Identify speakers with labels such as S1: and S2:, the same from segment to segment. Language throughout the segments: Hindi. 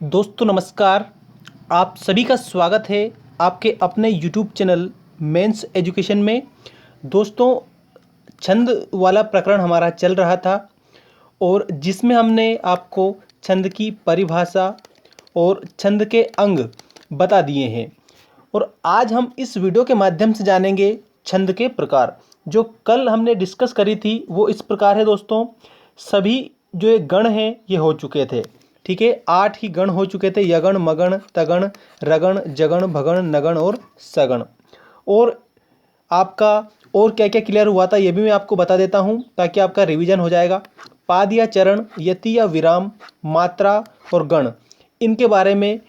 S1: दोस्तों नमस्कार। आप सभी का स्वागत है आपके अपने यूट्यूब चैनल मेंस एजुकेशन में। दोस्तों, छंद वाला प्रकरण हमारा चल रहा था और जिसमें हमने आपको छंद की परिभाषा और छंद के अंग बता दिए हैं। और आज हम इस वीडियो के माध्यम से जानेंगे छंद के प्रकार। जो कल हमने डिस्कस करी थी वो इस प्रकार है दोस्तों। सभी जो ये गण हैं ये हो चुके थे, ठीक है। 8 ही गण हो चुके थे: यगण, मगण, तगण, रगण, जगण, भगण, नगण और सगण। और आपका और क्या क्या क्लियर हुआ था ये भी मैं आपको बता देता हूँ ताकि आपका रिवीजन हो जाएगा। पाद या चरण, यति या विराम, मात्रा और गण, इनके बारे में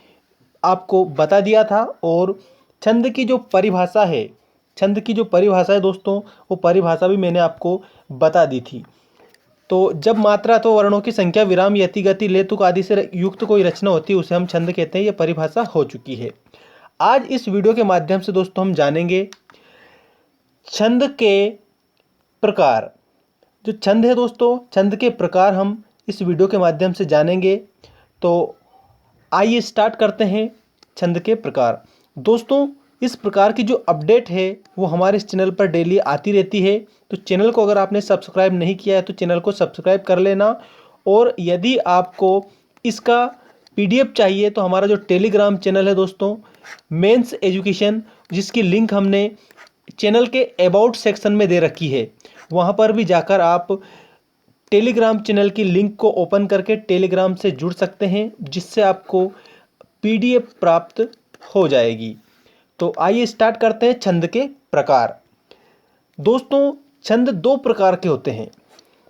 S1: आपको बता दिया था। और छंद की जो परिभाषा है, दोस्तों, वो परिभाषा भी मैंने आपको बता दी थी। तो जब मात्रा तो वर्णों की संख्या, विराम, यति, गति, लेतुक आदि से युक्त कोई रचना होती है उसे हम छंद कहते हैं। ये परिभाषा हो चुकी है। आज इस वीडियो के माध्यम से दोस्तों हम जानेंगे छंद के प्रकार। जो छंद है दोस्तों, छंद के प्रकार हम इस वीडियो के माध्यम से जानेंगे। तो आइए स्टार्ट करते हैं छंद के प्रकार। दोस्तों, इस प्रकार की जो अपडेट है वो हमारे इस चैनल पर डेली आती रहती है। तो चैनल को अगर आपने सब्सक्राइब नहीं किया है तो चैनल को सब्सक्राइब कर लेना। और यदि आपको इसका पीडीएफ चाहिए तो हमारा जो टेलीग्राम चैनल है दोस्तों, मेंस एजुकेशन, जिसकी लिंक हमने चैनल के अबाउट सेक्शन में दे रखी है, वहाँ पर भी जाकर आप टेलीग्राम चैनल की लिंक को ओपन करके टेलीग्राम से जुड़ सकते हैं, जिससे आपको पीडीएफ प्राप्त हो जाएगी। तो आइए स्टार्ट करते हैं छंद के प्रकार। दोस्तों, छंद दो प्रकार के होते हैं।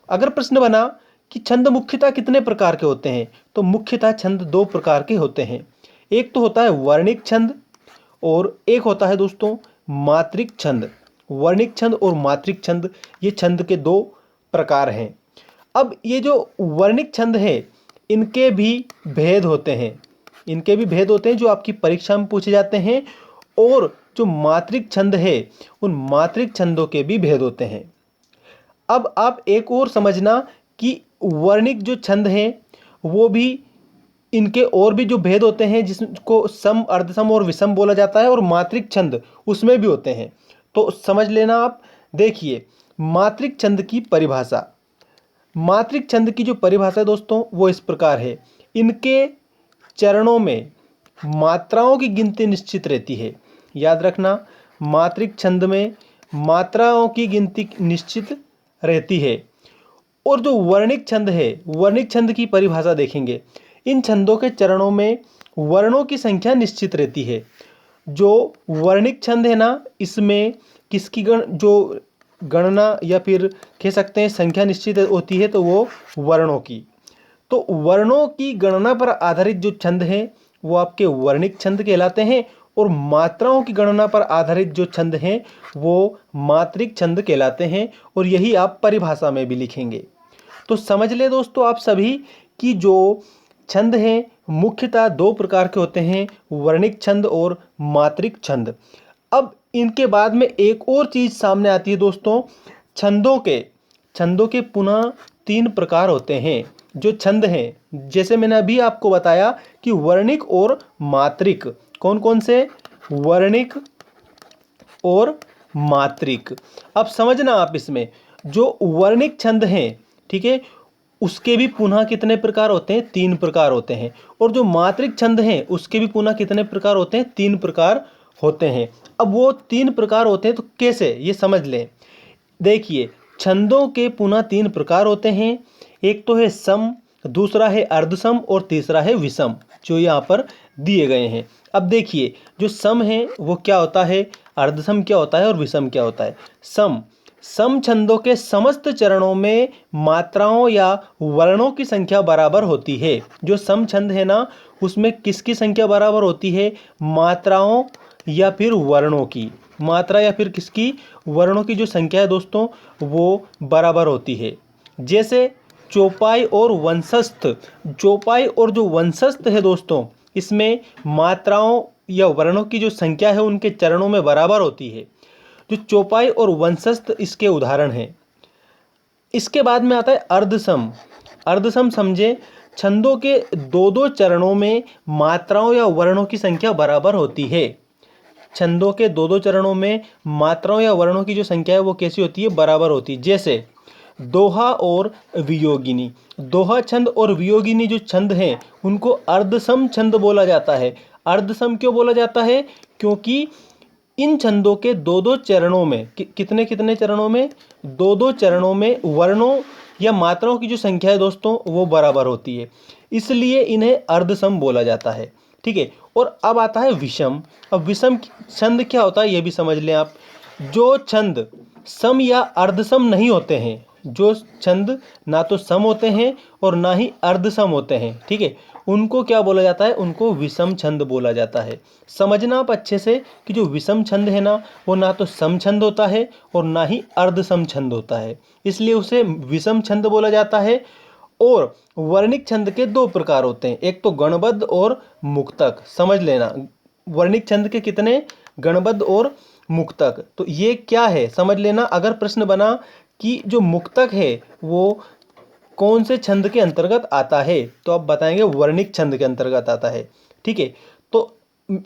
S1: अगर प्रश्न बना कि छंद मुख्यतः कितने प्रकार के होते हैं, तो मुख्यतः छंद दो प्रकार के होते हैं। एक तो होता है वर्णिक छंद और एक होता है दोस्तों मात्रिक छंद। वर्णिक छंद और मात्रिक छंद, ये छंद के दो प्रकार हैं। अब ये जो वर्णिक छंद है इनके भी भेद होते हैं, जो आपकी परीक्षा में पूछे जाते हैं। और जो मात्रिक छंद है उन मात्रिक छंदों के भी भेद होते हैं। अब आप एक और समझना कि वर्णिक जो छंद हैं वो भी, इनके और भी जो भेद होते हैं जिसको सम, अर्धसम और विषम बोला जाता है, और मात्रिक छंद उसमें भी होते हैं। तो समझ लेना आप। देखिए, मात्रिक छंद की परिभाषा। मात्रिक छंद की जो परिभाषा है दोस्तों वो इस प्रकार है। इनके चरणों में मात्राओं की गिनती निश्चित रहती है। याद रखना, मात्रिक छंद में मात्राओं की गिनती निश्चित रहती है। और जो वर्णिक छंद है, वर्णिक छंद की परिभाषा देखेंगे। इन छंदों के चरणों में वर्णों की संख्या निश्चित रहती है। जो वर्णिक छंद है ना, इसमें किसकी गणना या फिर कह सकते हैं संख्या निश्चित होती है, तो वो वर्णों की। तो वर्णों की गणना पर आधारित जो छंद हैं वो आपके वर्णिक छंद कहलाते हैं, और मात्राओं की गणना पर आधारित जो छंद हैं वो मात्रिक छंद कहलाते हैं। और यही आप परिभाषा में भी लिखेंगे। तो समझ ले दोस्तों आप सभी कि जो छंद हैं मुख्यतः दो प्रकार के होते हैं, वर्णिक छंद और मात्रिक छंद। अब इनके बाद में एक और चीज सामने आती है दोस्तों। छंदों के पुनः तीन प्रकार होते हैं। जो छंद हैं, जैसे मैंने अभी आपको बताया कि वर्णिक और मात्रिक। कौन कौन से? वर्णिक और मात्रिक। अब समझना आप, इसमें जो वर्णिक छंद हैं, ठीक है, उसके भी पुनः कितने प्रकार होते हैं? तीन प्रकार होते हैं। और जो मात्रिक छंद हैं उसके भी पुनः कितने प्रकार होते हैं? तीन प्रकार होते हैं। अब वो तीन प्रकार होते हैं तो कैसे, ये समझ लें। देखिए, छंदों के पुनः तीन प्रकार होते हैं। एक तो है सम, दूसरा है अर्धसम और तीसरा है विषम, जो यहाँ पर दिए गए हैं। अब देखिए, जो सम है वो क्या होता है, अर्धसम क्या होता है और विषम क्या होता है। सम छंदों के समस्त चरणों में मात्राओं या वर्णों की संख्या बराबर होती है। जो सम छंद है ना, उसमें किसकी संख्या बराबर होती है? मात्राओं या फिर वर्णों की। मात्रा या फिर किसकी? वर्णों की जो संख्या है दोस्तों वो बराबर होती है। जैसे चौपाई और वंशस्थ। चौपाई और जो वंशस्थ है दोस्तों, इसमें मात्राओं या वर्णों की जो संख्या है उनके चरणों में बराबर होती है। जो चौपाई और वंशस्थ इसके उदाहरण हैं। इसके बाद में आता है अर्धसम। अर्धसम समझे छंदों के दो दो चरणों में मात्राओं या वर्णों की संख्या बराबर होती है। छंदों के दो दो चरणों में मात्राओं या वर्णों की जो संख्या है वो कैसी होती है, बराबर होती है। जैसे दोहा और वियोगिनी। दोहा छंद और वियोगिनी जो छंद हैं उनको अर्धसम छंद बोला जाता है। अर्धसम क्यों बोला जाता है? क्योंकि इन छंदों के दो दो चरणों में कितने कितने चरणों में, दो दो चरणों में वर्णों या मात्राओं की जो संख्या है दोस्तों वो बराबर होती है, इसलिए इन्हें अर्धसम बोला जाता है। ठीक है। और अब आता है विषम। अब विषम छंद क्या होता है ये भी समझ लें आप। जो छंद सम या अर्धसम नहीं होते हैं, जो छंद ना तो सम होते हैं और ना ही अर्धसम होते हैं, ठीक है, उनको क्या बोला जाता है? उनको विषम छंद बोला जाता है। समझना आप अच्छे से कि जो विषम छंद है ना वो ना तो सम छंद होता है और ना ही अर्धसम छंद होता है, इसलिए उसे विषम छंद बोला जाता है। और वर्णिक छंद के दो प्रकार होते हैं, एक तो गणबद्ध और मुक्तक। समझ लेना, वर्णिक छंद के कितने? गणबद्ध और मुक्तक। तो ये क्या है समझ लेना। अगर प्रश्न बना कि जो मुक्तक है वो कौन से छंद के अंतर्गत आता है, तो आप बताएंगे वर्णिक छंद के अंतर्गत आता है। ठीक है। तो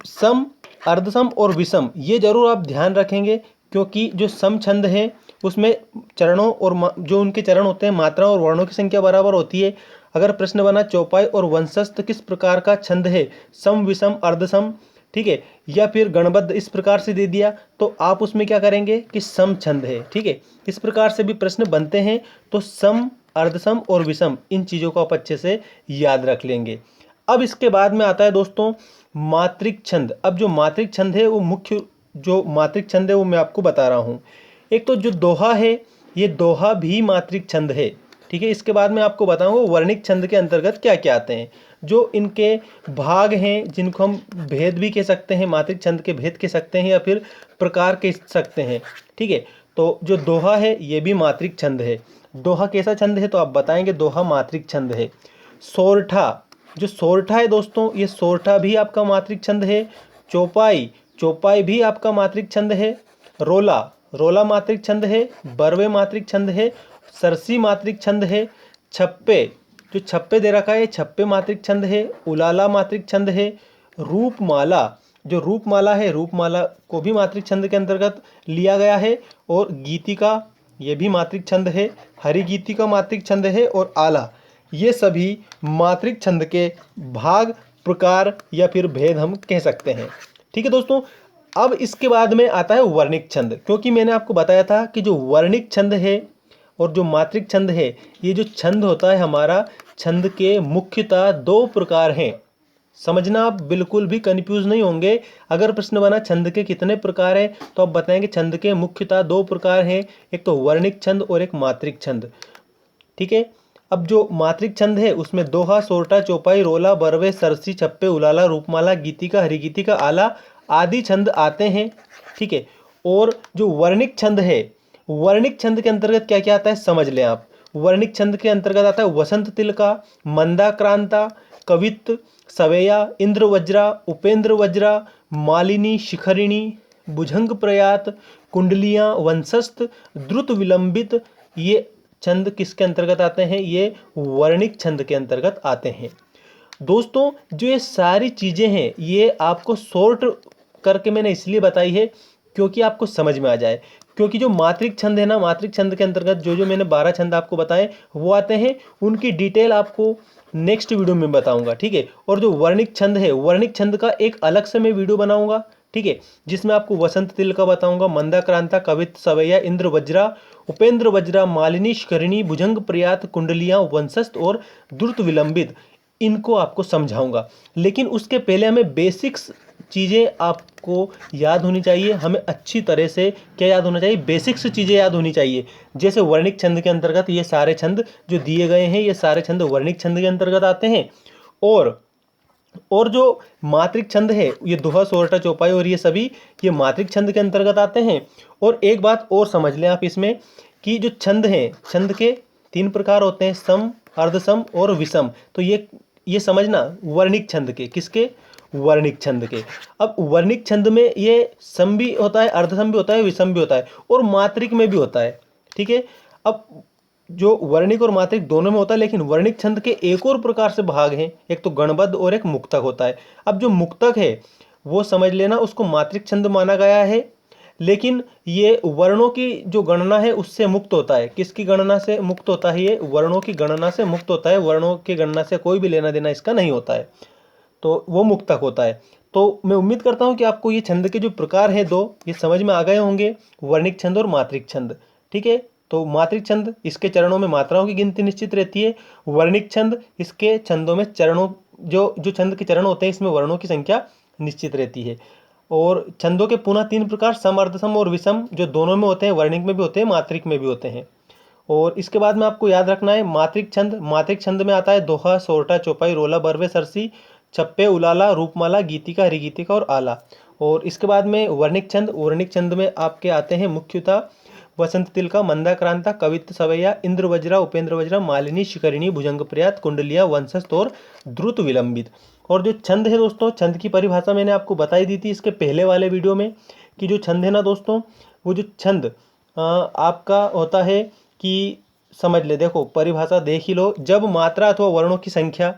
S1: सम, अर्धसम और विषम ये जरूर आप ध्यान रखेंगे, क्योंकि जो सम छंद है उसमें चरणों और जो उनके चरण होते हैं मात्रा और वर्णों की संख्या बराबर होती है। अगर प्रश्न बना चौपाई और वंशस्थ किस प्रकार का छंद है, सम, विषम, अर्धसम, ठीक है, या फिर गणबद्ध, इस प्रकार से दे दिया तो आप उसमें क्या करेंगे कि सम छंद है। ठीक है। इस प्रकार से भी प्रश्न बनते हैं, तो सम, अर्धसम और विषम इन चीज़ों को आप अच्छे से याद रख लेंगे। अब इसके बाद में आता है दोस्तों मात्रिक छंद। अब जो मात्रिक छंद है वो मुख्य जो मात्रिक छंद है वो मैं आपको बता रहा हूँ। एक तो जो दोहा है, ये दोहा भी मात्रिक छंद है। ठीक है। इसके बाद में आपको बताऊंगा वर्णिक छंद के अंतर्गत क्या क्या आते हैं, जो इनके भाग हैं, जिनको हम भेद भी कह सकते हैं, मात्रिक छंद के भेद कह सकते हैं या फिर प्रकार कह सकते हैं। ठीक है। तो जो दोहा है ये भी मात्रिक छंद है। दोहा कैसा छंद है? तो आप बताएंगे दोहा मात्रिक छंद है। सोरठा, जो सोरठा है दोस्तों, ये सोरठा भी आपका मात्रिक छंद है। चौपाई, चौपाई भी आपका मात्रिक छंद है। रोला, रोला मात्रिक छंद है। बरवे मात्रिक छंद है। सरसी मात्रिक छंद है। छप्पे, जो छप्पे दे रखा है छप्पे मात्रिक छंद है। उलाला मात्रिक छंद है। रूपमाला, जो रूपमाला है रूपमाला को भी मात्रिक छंद के अंतर्गत लिया गया है। और गीतिका, ये भी मात्रिक छंद है। हरिगीतिका मात्रिक छंद है। और आला, ये सभी मात्रिक छंद के भाग, प्रकार या फिर भेद हम कह सकते हैं। ठीक है दोस्तों। अब इसके बाद में आता है वर्णिक छंद, क्योंकि मैंने आपको बताया था कि जो वर्णिक छंद है और जो मात्रिक छंद है, ये जो छंद होता है हमारा, छंद के मुख्यतः दो प्रकार हैं। समझना, आप बिल्कुल भी कंफ्यूज नहीं होंगे। अगर प्रश्न बना छंद के कितने प्रकार हैं, तो आप बताएंगे छंद के मुख्यतः दो प्रकार हैं, एक तो वर्णिक छंद और एक मात्रिक छंद। ठीक है। अब जो मात्रिक छंद है उसमें दोहा, सोरठा, चौपाई, रोला, बरवे, सरसी, छप्पे, उलाला, रूपमाला, गीतिका, हरिगीतिका, आला आदि छंद आते हैं। ठीक है। और जो वर्णिक छंद है, वर्णिक छंद के अंतर्गत क्या क्या आता है समझ लें आप। वर्णिक छंद के अंतर्गत आता है वसंत तिलका, मंदाक्रांता, कवित्त, सवेया, इंद्र वज्रा, उपेंद्र वज्रा, मालिनी, शिखरिणी, भुजंग प्रयात, कुंडलियां, वंशस्थ, द्रुत विलंबित, ये छंद किसके अंतर्गत आते हैं? ये वर्णिक छंद के अंतर्गत आते हैं। दोस्तों जो ये सारी चीज़ें हैं ये आपको शॉर्ट करके मैंने इसलिए बताई है क्योंकि आपको समझ में आ जाए। क्योंकि जो मात्रिक छंद है ना, मात्रिक छंद के अंतर्गत जो जो मैंने 12 छंद आपको बताए वो आते हैं, उनकी डिटेल आपको नेक्स्ट वीडियो में बताऊंगा। ठीक है। और जो वर्णिक छंद है, वर्णिक छंद का एक अलग से मैं वीडियो बनाऊंगा। ठीक है। जिसमें आपको वसंत तिलका बताऊंगा, मंदाक्रांता, कवित्त, सवैया, इंद्र वज्रा, उपेंद्र वज्रा, मालिनी, शिखरिणी, भुजंग प्रयात, कुंडलियां, वंशस्थ और द्रुत विलंबित, इनको आपको समझाऊंगा। लेकिन उसके पहले हमें बेसिक्स चीज़ें आपको याद होनी चाहिए। हमें अच्छी तरह से क्या याद होना चाहिए? बेसिक्स चीज़ें याद होनी चाहिए। जैसे वर्णिक छंद के अंतर्गत ये सारे छंद जो दिए गए हैं, ये सारे छंद वर्णिक छंद के अंतर्गत आते हैं। और जो मात्रिक छंद है, ये दोहा, सोरठा, चौपाई और ये सभी ये मात्रिक छंद के अंतर्गत आते हैं। और एक बात और समझ लें आप इसमें कि जो छंद हैं, छंद के 3 प्रकार होते हैं, सम, अर्धसम और विषम। तो ये समझना वर्णिक छंद के, किसके? वर्णिक छंद के। अब वर्णिक छंद में ये सम भी होता है, अर्धसम भी होता है, विषम भी होता है और मात्रिक में भी होता है। ठीक है। अब जो वर्णिक और मात्रिक दोनों में होता है, लेकिन वर्णिक छंद के एक और प्रकार से भाग हैं, एक तो गणबद्ध और एक मुक्तक होता है। अब जो मुक्तक है वो समझ लेना, उसको मात्रिक छंद माना गया है, लेकिन ये वर्णों की जो गणना है उससे मुक्त होता है। किसकी गणना से मुक्त होता है? ये वर्णों की गणना से मुक्त होता है। वर्णों की गणना से कोई भी लेना देना इसका नहीं होता है, तो वो मुक्तक होता है। तो मैं उम्मीद करता हूँ कि आपको ये छंद के जो प्रकार हैं दो, ये समझ में आ गए होंगे, वर्णिक छंद और मात्रिक छंद। ठीक है, तो मात्रिक छंद, इसके चरणों में मात्राओं की गिनती निश्चित रहती है। वर्णिक छंद, इसके छंदों में चरणों, जो जो छंद के चरण होते हैं इसमें वर्णों की संख्या निश्चित रहती है। और छंदों के पुनः तीन प्रकार, सम, अर्धसम और विषम, जो दोनों में होते हैं, वर्णिक में भी होते हैं, मात्रिक में भी होते हैं। और इसके बाद में आपको याद रखना है मात्रिक छंद। मात्रिक छंद में आता है दोहा, सोरठा, चौपाई, रोला, बरवे, सरसी, छप्पे, उलाला, रूपमाला, गीतिका, हरिगीतिका और आला। और इसके बाद में वर्णिक छंद। वर्णिक छंद में आपके आते हैं मुख्यतः वसंत तिलका, मंदाक्रांता, कवित्त सवैया, इंद्र वज्रा, उपेंद्र वज्रा, मालिनी, शिखरिणी, भुजंग प्रयात, कुंडलिया, वंशस्थ और द्रुत विलंबित। और जो छंद है दोस्तों, छंद की परिभाषा मैंने आपको बताई दी थी इसके पहले वाले वीडियो में, कि जो छंद है ना दोस्तों, वो जो छंद आपका होता है कि समझ ले, देखो परिभाषा देख ही लो, जब मात्रा अथवा वर्णों की संख्या,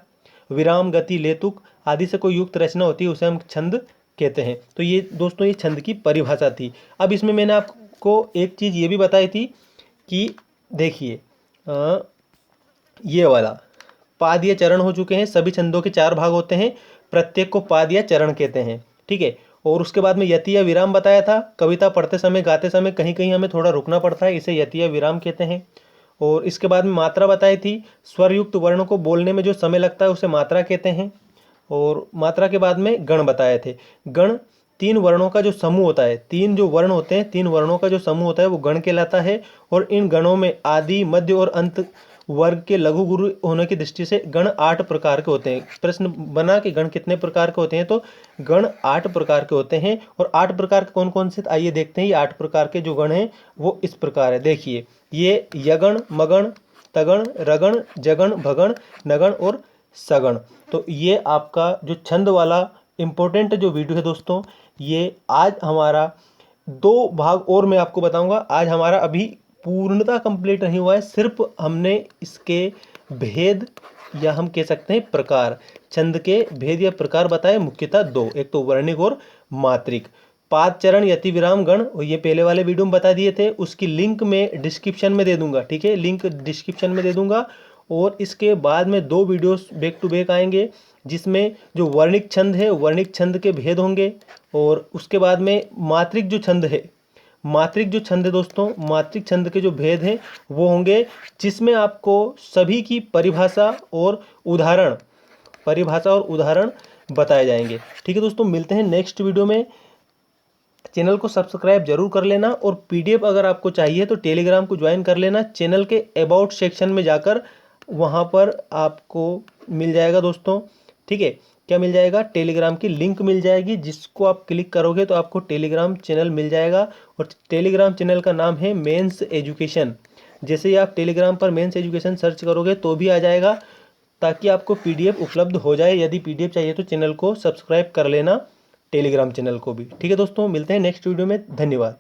S1: विराम, गति, लेतुक आदि से कोई युक्त रचना होती है उसे हम छंद कहते हैं। तो ये दोस्तों ये छंद की परिभाषा थी। अब इसमें मैंने आपको एक चीज़ ये भी बताई थी कि देखिए ये वाला पाद या चरण हो चुके हैं। सभी छंदों के 4 भाग होते हैं, प्रत्येक को पाद या चरण कहते हैं। ठीक है, और उसके बाद में यति या विराम बताया था। कविता पढ़ते समय, गाते समय कहीं कहीं हमें थोड़ा रुकना पड़ता है, इसे यति या विराम कहते हैं। और इसके बाद में मात्रा बताई थी, स्वरयुक्त वर्ण को बोलने में जो समय लगता है उसे मात्रा कहते हैं। और मात्रा के बाद में गण बताए थे। गण 3 वर्णों का जो समूह होता है, 3 जो वर्ण होते हैं, 3 वर्णों का जो समूह होता है वो गण कहलाता है। और इन गणों में आदि, मध्य और अंत वर्ग के लघु गुरु होने की दृष्टि से गण 8 प्रकार के होते हैं। प्रश्न बना कि गण कितने प्रकार के होते हैं, तो गण 8 प्रकार के होते हैं। और 8 प्रकार के कौन कौन से, आइए देखते हैं। ये 8 प्रकार के जो गण हैं वो इस प्रकार है। देखिए, ये यगण, मगण, तगण, रगण, जगण, भगण, नगण और सगण। तो ये आपका जो छंद वाला इम्पोर्टेंट जो वीडियो है दोस्तों, ये आज हमारा 2 भाग और मैं आपको बताऊंगा। आज हमारा अभी पूर्णतः कंप्लीट नहीं हुआ है, सिर्फ हमने इसके भेद या हम कह सकते हैं प्रकार, छंद के भेद या प्रकार बताए मुख्यतः 2, एक तो वर्णिक और मात्रिक। पाद, चरण, यति, विराम, गण, और ये पहले वाले वीडियो में बता दिए थे, उसकी लिंक मैं डिस्क्रिप्शन में दे दूंगा। ठीक है, लिंक डिस्क्रिप्शन में दे दूंगा। और इसके बाद में 2 वीडियोस बैक टू बैक आएंगे, जिसमें जो वर्णिक छंद है, वर्णिक छंद के भेद होंगे। और उसके बाद में मात्रिक जो छंद है, मात्रिक जो छंद है दोस्तों, मात्रिक छंद के जो भेद हैं वो होंगे, जिसमें आपको सभी की परिभाषा और उदाहरण, परिभाषा और उदाहरण बताए जाएंगे। ठीक है दोस्तों, मिलते हैं नेक्स्ट वीडियो में। चैनल को सब्सक्राइब जरूर कर लेना, और पीडीएफ अगर आपको चाहिए तो टेलीग्राम को ज्वाइन कर लेना। चैनल के अबाउट सेक्शन में जाकर वहाँ पर आपको मिल जाएगा दोस्तों। ठीक है, क्या मिल जाएगा? टेलीग्राम की लिंक मिल जाएगी, जिसको आप क्लिक करोगे तो आपको टेलीग्राम चैनल मिल जाएगा। और टेलीग्राम चैनल का नाम है मेंस एजुकेशन। जैसे ही आप टेलीग्राम पर मेंस एजुकेशन सर्च करोगे तो भी आ जाएगा, ताकि आपको पीडीएफ उपलब्ध हो जाए। यदि पीडीएफ चाहिए तो चैनल को सब्सक्राइब कर लेना, टेलीग्राम चैनल को भी। ठीक है दोस्तों, मिलते हैं नेक्स्ट वीडियो में। धन्यवाद।